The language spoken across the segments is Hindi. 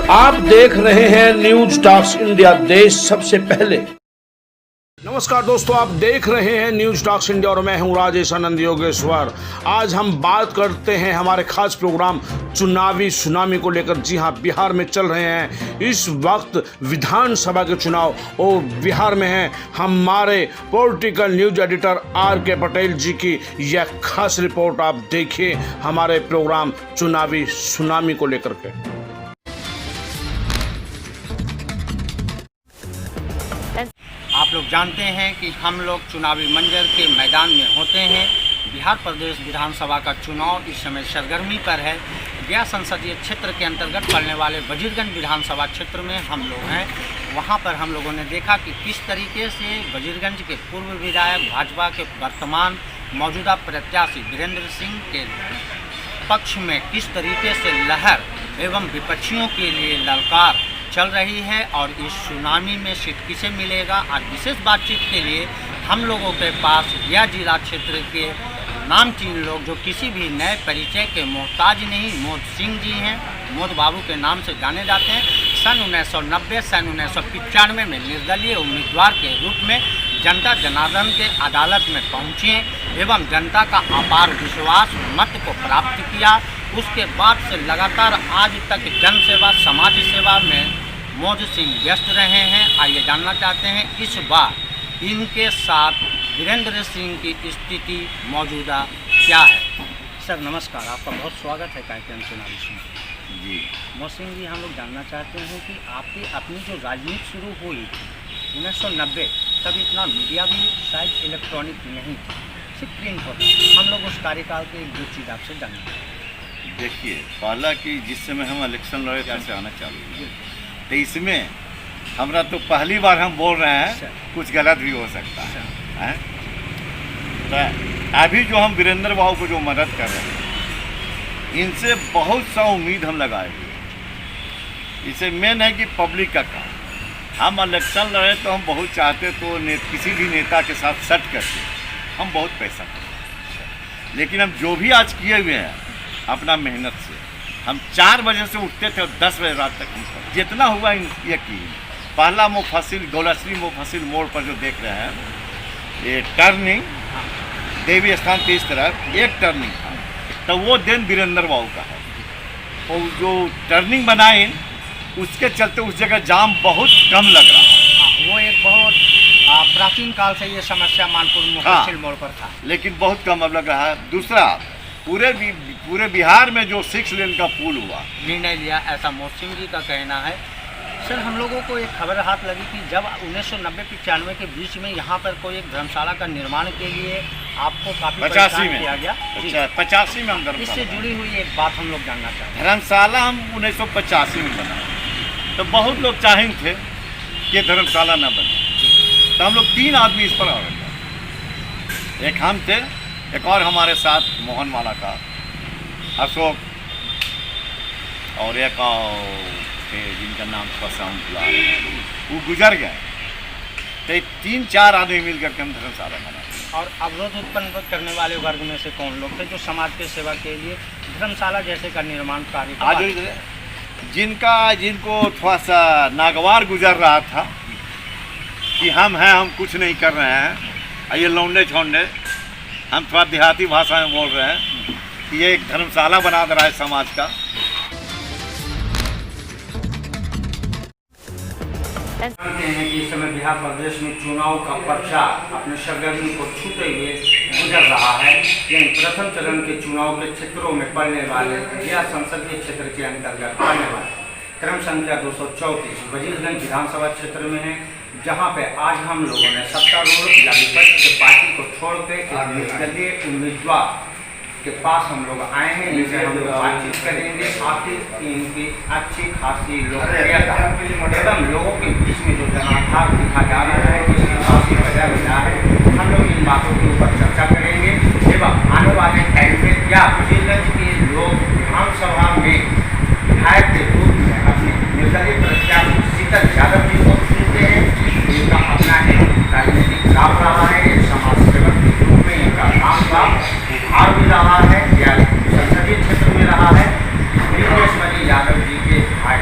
आप देख रहे हैं न्यूज टॉक्स इंडिया, देश सबसे पहले। नमस्कार दोस्तों, आप देख रहे हैं न्यूज टॉक्स इंडिया और मैं हूं राजेश आनंद योगेश्वर। आज हम बात करते हैं हमारे खास प्रोग्राम चुनावी सुनामी को लेकर। जी हां, बिहार में चल रहे हैं इस वक्त विधानसभा के चुनाव और बिहार में हैं हमारे political news editor R.K. Patel ji की यह खास रिपोर्ट। आप देखिए हमारे प्रोग्राम चुनावी सुनामी को लेकर के। आप लोग जानते हैं कि हम लोग चुनावी मंजर के मैदान में होते हैं। बिहार प्रदेश विधानसभा का चुनाव इस समय सरगर्मी पर है। गया संसदीय क्षेत्र के अंतर्गत पड़ने वाले वजीरगंज विधानसभा क्षेत्र में हम लोग हैं। वहां पर हम लोगों ने देखा कि किस तरीके से वजीरगंज के पूर्व विधायक, भाजपा के वर्तमान मौजूदा प्रत्याशी वीरेंद्र सिंह के पक्ष में किस तरीके से लहर एवं विपक्षियों के लिए ललकार चल रही है और इस सुनामी में सीट किसे मिलेगा। आज विशेष बातचीत के लिए हम लोगों के पास यह जिला क्षेत्र के नामचीन लोग जो किसी भी नए परिचय के मोहताज नहीं, मोद सिंह जी हैं। मोद बाबू के नाम से जाने जाते हैं। सन 1990 सन 1995 में निर्दलीय उम्मीदवार के रूप में जनता जनार्दन के अदालत में पहुँचे एवं जनता का अपार विश्वास मत को प्राप्त किया। उसके बाद से लगातार आज तक जनसेवा, समाज सेवा में मोद सिंह व्यस्त रहे हैं। आइए जानना चाहते हैं इस बार इनके साथ वीरेंद्र सिंह की स्थिति मौजूदा क्या है। सर नमस्कार, आपका बहुत स्वागत है कार्यक्रम चुनावी सुनामी जी। मोद सिंह जी, हम लोग जानना चाहते हैं कि आपकी अपनी जो राजनीति शुरू हुई 1990, तब इतना मीडिया भी शायद इलेक्ट्रॉनिक नहीं था, सिर्फ प्रिंट होता। हम लोग उस कार्यकाल के एक दो चीज़ आपसे जानना चाहते हैं। देखिए, पहला कि जिस समय हम इलेक्शन लड़े कैसे आना चालू किया, तो इसमें हमरा तो पहली बार हम बोल रहे हैं, कुछ गलत भी हो सकता है। तो अभी जो हम वीरेंद्र बाबू को जो मदद कर रहे हैं, इनसे बहुत सा उम्मीद हम लगाए हुए। इसे मेन है कि पब्लिक का काम। हम इलेक्शन लड़े तो हम बहुत चाहते तो किसी भी नेता के साथ सट करके हम बहुत पैसा करते, लेकिन हम जो भी आज किए हुए हैं अपना मेहनत से, हम 4 बजे से उठते थे और 10 बजे रात तक हम जितना हुआ ये की। पहला मुफस्सिल दौलतश्री मुफस्सिल मोड़ पर जो देख रहे हैं, ये टर्निंग देवी स्थान के इस तरफ एक टर्निंग था, तो वो दिन वीरेंद्र बाबू का है। और जो टर्निंग बनाए उसके चलते उस जगह जाम बहुत कम लग रहा है। वो एक बहुत प्राचीन काल से ये समस्या मानपुर मुफस्सिल मोड़ पर था, लेकिन बहुत कम अब लग रहा है। दूसरा, पूरे बिहार में जो 6 लेन का पुल हुआ, निर्णय लिया, ऐसा मोद सिंह जी का कहना है। सर हम लोगों को एक खबर हाथ लगी कि जब 1990-95 के बीच में यहाँ पर कोई एक धर्मशाला का निर्माण के लिए आपको काफ़ी 85 में किया गया। 85 में हम धर्मशाला, इससे जुड़ी हुई एक बात हम लोग जानना चाहते हैं। धर्मशाला हम 1985 में बनाए, तो बहुत लोग चाहेंगे थे कि धर्मशाला ना बने, तो हम लोग 3 आदमी इस पर आ गए। एक हम थे, एक और हमारे साथ मोहन वाला का अशोक, और एक थे जिनका नाम पसंद वो गुजर गए। तो 3-4 आदमी मिलकर के हम धर्मशाला बनाए। और अवरोध उत्पन्न करने वाले वर्ग में से कौन लोग थे जो समाज के सेवा के लिए धर्मशाला जैसे का निर्माण कार्य आज जिनको थोड़ा सा नागवार गुजर रहा था कि हम हैं, हम कुछ नहीं कर रहे हैं, ये लौंडे छोंडे, हम थोड़ा देहाती भाषा में बोल रहे हैं कि ये एक धर्मशाला बना दे रहा है समाज का। जानते हैं कि इस समय बिहार प्रदेश में चुनाव का प्रचार अपने सरगर्मी को छूते हुए गुजर रहा है। लेकिन प्रथम चरण के चुनाव के क्षेत्रों में पड़ने वाले गया संसदीय क्षेत्र के अंतर्गत पड़ने वाले क्रम संख्या 234 वजीरगंज विधानसभा क्षेत्र में है, जहां पे आज हम लोगों ने सत्तारूढ़ या विपक्ष के पार्टी को छोड़ के एक निर्दलीय उम्मीदवार के पास हम लोग आए हैं, जिनसे हम लोग बातचीत करेंगे। आखिर इनकी अच्छी खासी लोकप्रियता एवं लोगों के बीच में जो जनाधार दिखा जा रहा है, जिसकी काफ़ी वजह मिला है, हम लोग इन बातों के ऊपर चर्चा करेंगे। एवं आने वाले टाइम में क्या वजीरगंज के लोग विधानसभा में विधायक के रूप में अपने निर्दलीय प्रत्याशी शीतल यादव जी को चुनते हैं। इनका अपना एक राजनीतिक लाभ रहा है, समाज सेवक के रूप में इनका नाम का उभार भी रहा है, या संसदीय क्षेत्र में रहा है। यादव जी के भाई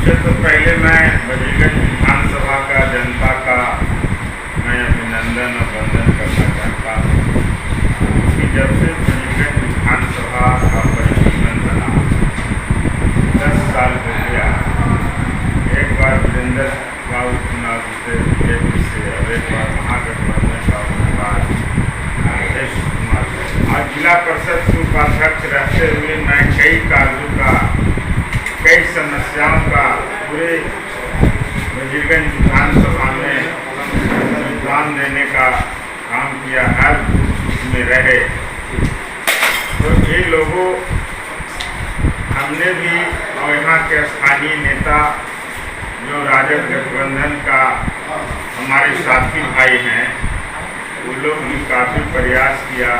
सबसे तो पहले मैं बजीगंज विधानसभा का जनता का मैं अभिनंदन और वंदन करना चाहता हूँ कि जब से बजीगंज विधानसभा का परिजीवन बना 10 साल हो गया। एक बार वीरेंद्र बाबू चुनाव जीते बीजेपी से और एक बार महागठबंधन का उम्मीदवार राजेश कुमार से। आज जिला परिषद के उपाध्यक्ष रहते हुए मैं कई कार्यों का, कई समस्याओं का पूरे वजीरगंज विधानसभा में योगदान देने का काम किया। हर बूथ में रहे तो ये लोगों हमने भी और यहाँ के स्थानीय नेता जो राजद गठबंधन का हमारे साथी भाई हैं, वो लोग भी काफ़ी प्रयास किया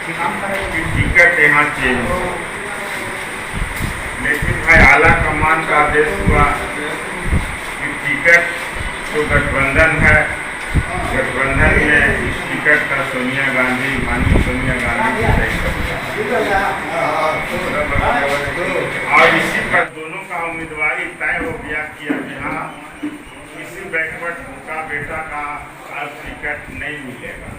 कि टिकट यहाँ चेंज हो, लेकिन भाई आला कमान का आदेश हुआ कि टिकट तो गठबंधन है, गठबंधन में इस टिकट का सोनिया गांधी, माननीय सोनिया गांधी को तय करता और इसी पर दोनों का उम्मीदवारी तय हो गया कि अब यहाँ किसी बैकवर्ड का बेटा का अब टिकट नहीं मिलेगा।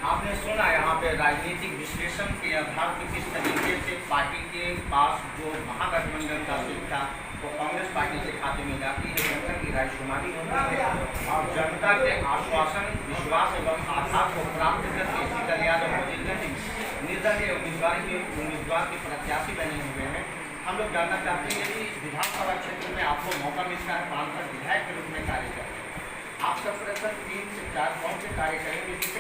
आपने सुना यहाँ पे राजनीतिक विश्लेषण के आधार पर किस तरीके से पार्टी के पास जो महागठबंधन का सीट था वो कांग्रेस पार्टी के खाते में जाती है, जनता की राजकुमारी होती है और जनता के आश्वासन, विश्वास एवं आधार को प्राप्त करके शीतल यादव निर्दलीय उम्मीदवार के प्रत्याशी बने हुए हैं। हम लोग जानना चाहते हैं कि विधानसभा क्षेत्र में आपको मौका मिलता है सांसद विधायक के रूप में कार्य करने, आप सब प्रश्न 3 से 4 कौन से कार्य करेंगे जिससे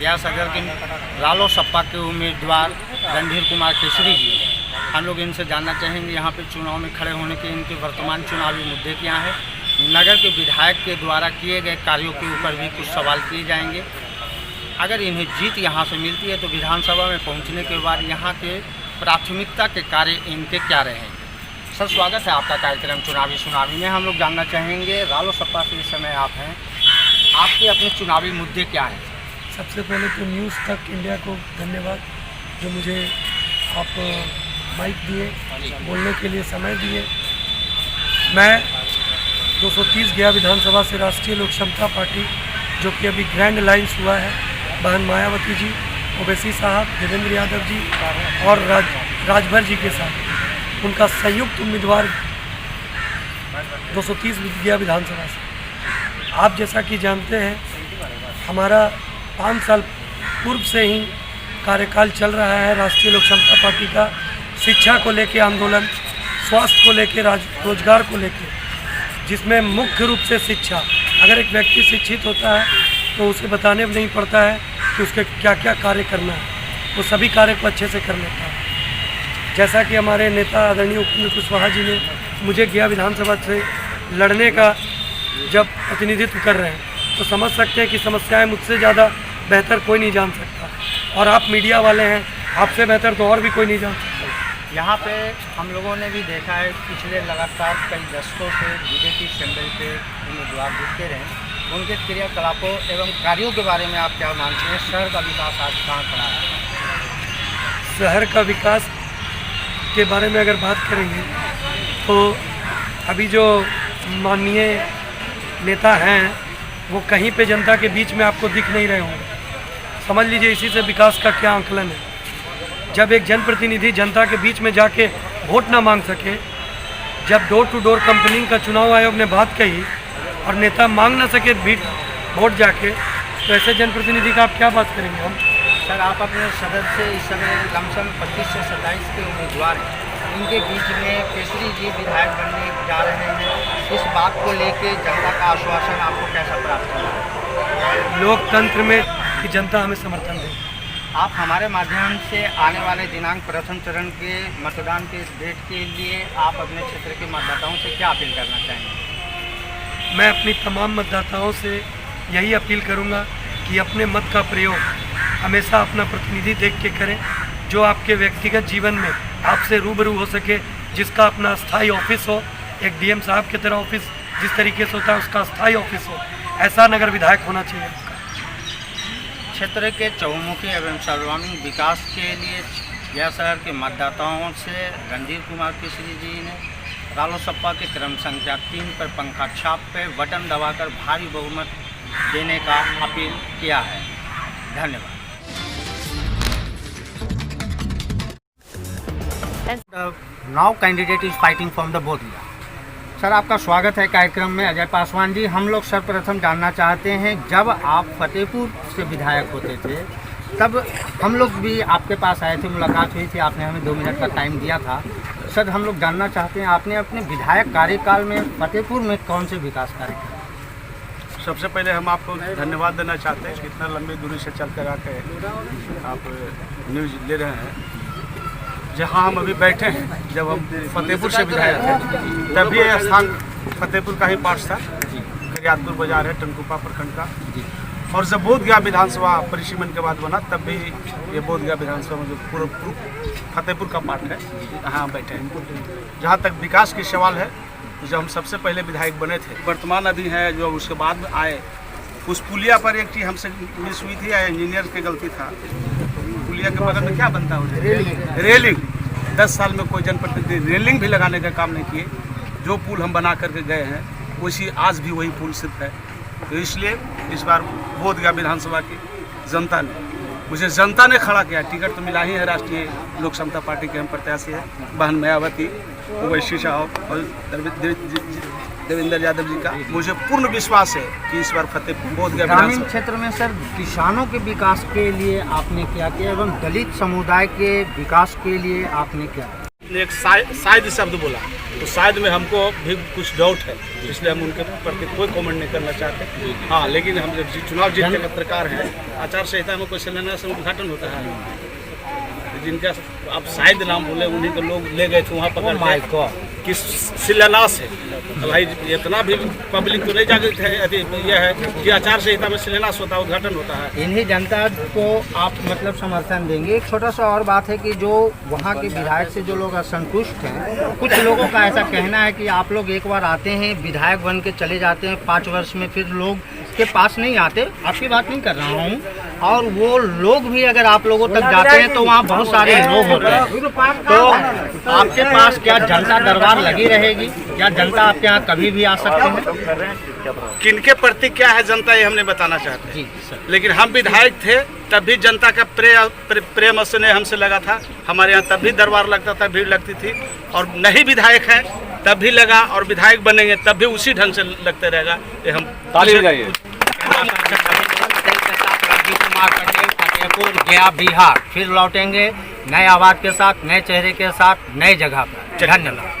ब्यासनगर के रालोसपा के उम्मीदवार रणधीर कुमार केसरी जी, हम लोग इनसे जानना चाहेंगे यहाँ पे चुनाव में खड़े होने के इनके वर्तमान चुनावी मुद्दे क्या हैं, नगर के विधायक के द्वारा किए गए कार्यों के ऊपर भी कुछ सवाल किए जाएंगे। अगर इन्हें जीत यहाँ से मिलती है तो विधानसभा में पहुँचने के बाद यहाँ के प्राथमिकता के कार्य इनके क्या रहेंगे। सर, स्वागत है आपका कार्यक्रम चुनावी सुनावी में। हम लोग जानना चाहेंगे रालोसपा से इस समय आप हैं, आपके अपने चुनावी मुद्दे क्या हैं? सबसे पहले तो न्यूज़ तक इंडिया को धन्यवाद, जो मुझे आप माइक दिए, बोलने के लिए समय दिए। मैं 230 गया विधानसभा से राष्ट्रीय लोक समता पार्टी, जो कि अभी ग्रैंड अलायंस हुआ है, बहन मायावती जी, ओवैसी साहब, देवेंद्र यादव जी और राजभर जी के साथ, उनका संयुक्त उम्मीदवार 230 गया विधानसभा से। आप जैसा कि जानते हैं, हमारा 5 साल पूर्व से ही कार्यकाल चल रहा है राष्ट्रीय लोक समता पार्टी का। शिक्षा को लेके आंदोलन, स्वास्थ्य को लेके, रोजगार को लेके, जिसमें मुख्य रूप से शिक्षा। अगर एक व्यक्ति शिक्षित होता है तो उसे बताने में नहीं पड़ता है कि उसके क्या क्या कार्य करना है, वो सभी कार्य को अच्छे से कर लेता है। जैसा कि हमारे नेता आदरणीय उपेंद्र कुशवाहा जी ने मुझे गया विधानसभा से लड़ने का जब प्रतिनिधित्व कर रहे हैं, तो समझ सकते हैं कि समस्याएं मुझसे ज़्यादा बेहतर कोई नहीं जान सकता, और आप मीडिया वाले हैं, आपसे बेहतर तो और भी कोई नहीं जान सकता। यहाँ पे हम लोगों ने भी देखा है पिछले लगातार कई दशकों से बीजेपी असेंबली के उम्मीदवार दिखते रहे, उनके क्रियाकलापों एवं कार्यों के बारे में आप क्या मानते हैं? शहर का विकास आज कहाँ खड़ा है? शहर का विकास के बारे में अगर बात करेंगे तो अभी जो माननीय नेता हैं वो कहीं पे जनता के बीच में आपको दिख नहीं रहे होंगे। समझ लीजिए इसी से विकास का क्या आंकलन है। जब एक जनप्रतिनिधि जनता के बीच में जाके वोट ना मांग सके, जब डोर टू डोर कंपनी का चुनाव आयोग ने बात कही और नेता मांग ना सके वोट जाके, तो ऐसे जनप्रतिनिधि का आप क्या बात करेंगे हम? सर, आप अपने सदस्य इस समय लमसम 25 से 27 के उम्मीदवार हैं, इनके बीच में केसरी जी विधायक बनने जा रहे हैं, इस बात को लेके जनता का आश्वासन आपको कैसा प्राप्त हुआ? लोकतंत्र में कि जनता हमें समर्थन दे। आप हमारे माध्यम से आने वाले दिनांक प्रथम चरण के मतदान के डेट के लिए आप अपने क्षेत्र के मतदाताओं से क्या अपील करना चाहेंगे? मैं अपनी तमाम मतदाताओं से यही अपील करूंगा कि अपने मत का प्रयोग हमेशा अपना प्रतिनिधि देख के करें, जो आपके व्यक्तिगत जीवन में आपसे रूबरू हो सके, जिसका अपना स्थायी ऑफिस हो, एक डीएम साहब की तरह ऑफिस जिस तरीके से होता है उसका स्थायी ऑफिस हो, ऐसा नगर विधायक होना चाहिए। क्षेत्र के चहुमुखी एवं सर्वांगीण विकास के लिए गया शहर के मतदाताओं से रणधीर कुमार केसरी जी ने रालोसपा के क्रम संख्या 3 पर पंखा छाप पे बटन दबाकर भारी बहुमत देने का अपील किया है। धन्यवाद। Now candidate is fighting from the Bodhiya. Sir, आपका स्वागत है कार्यक्रम में। अजय पासवान जी, हम लोग सर्वप्रथम जानना चाहते हैं, जब आप फतेहपुर से विधायक होते थे तब हम लोग भी आपके पास आए थे, मुलाकात हुई थी, आपने हमें 2 मिनट का टाइम दिया था। सर, हम लोग जानना चाहते हैं, आपने अपने विधायक कार्यकाल में फतेहपुर में कौन से विकास कार्य किए? सबसे पहले हम आपको धन्यवाद देना चाहते हैं कि इतना लंबी दूरी से चल कर आके आप न्यूज़ ले रहे हैं। जहाँ हम अभी बैठे हैं, जब हम फतेहपुर से विधायक थे तभी यह स्थान फतेहपुर का ही पार्ट था। खरियातपुर बाजार है टनकुपा प्रखंड का। और जब बोधगया विधानसभा परिसीमन के बाद बना तब भी ये बोधगया विधानसभा में जो पूरा फतेहपुर का पार्ट है, यहाँ बैठे हैं। जहाँ तक विकास की सवाल है, जब हम सबसे पहले विधायक बने थे, वर्तमान अभी है जो उसके बाद आए, उस पुलिया पर एक चीज़ हमसे मिस हुई थी या इंजीनियर की गलती था। पुलिया के बगल में क्या बनता है? रेलिंग। 10 साल में कोई जनप्रतिनिधि रेलिंग भी लगाने का काम नहीं किए। जो पुल हम बना करके गए हैं उसी आज भी वही पुल सिर्फ है। तो इसलिए इस बार बोधगया विधानसभा की जनता ने खड़ा किया। टिकट तो मिला ही है, राष्ट्रीय लोक समता पार्टी के हम प्रत्याशी है बहन मायावती, ओवैसी साहब और देवेंद्र यादव जी का। मुझे पूर्ण विश्वास है कि इस बार फतेहपुर बोधगया ग्रामीण क्षेत्र में सर किसानों के विकास के लिए आपने क्या किया एवं दलित समुदाय के विकास के लिए आपने क्या किया? एक शायद शब्द बोला तो शायद में हमको भी कुछ डाउट है, इसलिए हम उनके प्रति कोई कमेंट नहीं करना चाहते। हाँ, लेकिन हम जब चुनाव जीतने पत्रकार हैं, आचार संहिता में कोई शिलान्यास उद्घाटन होता है, जिनका आप शायद नाम बोले उन्हीं को लोग ले गए थे वहाँ पकड़ को कि शिलान्यास है। भाई इतना भी पब्लिक तो नहीं जागृत है। यह है कि आचार संहिता में शिलान्यास होता है, उद्घाटन होता है। इन्हीं जनता को आप मतलब समर्थन देंगे। एक छोटा सा और बात है कि जो वहाँ के विधायक से जो लोग असंतुष्ट हैं, कुछ लोगों का ऐसा कहना है कि आप लोग एक बार आते हैं, विधायक बन के चले जाते हैं, 5 वर्ष में फिर लोग के पास नहीं आते। आपकी बात नहीं कर रहा हूँ। और वो लोग भी अगर आप लोगों तक जाते हैं तो वहाँ बहुत सारे लोग होते हैं। तो आपके पास क्या जनता दरबार लगी रहेगी? क्या जनता आपके यहाँ कभी भी आ सकती है? किनके प्रति क्या है जनता, ये हमने बताना चाहते हैं। जी सर। लेकिन हम विधायक थे तब भी जनता का प्रेम स्नेह हमसे लगा था। हमारे यहाँ तब भी दरबार लगता था, भीड़ लगती थी। और नहीं विधायक है तब भी लगा, और विधायक बनेंगे तब भी उसी ढंग से लगते रहेगा। ये हम ताली बजाइए। फतेहपुर गया बिहार, फिर लौटेंगे नए आवाज के साथ, नए चेहरे के साथ, नए जगह पर। धन्यवाद।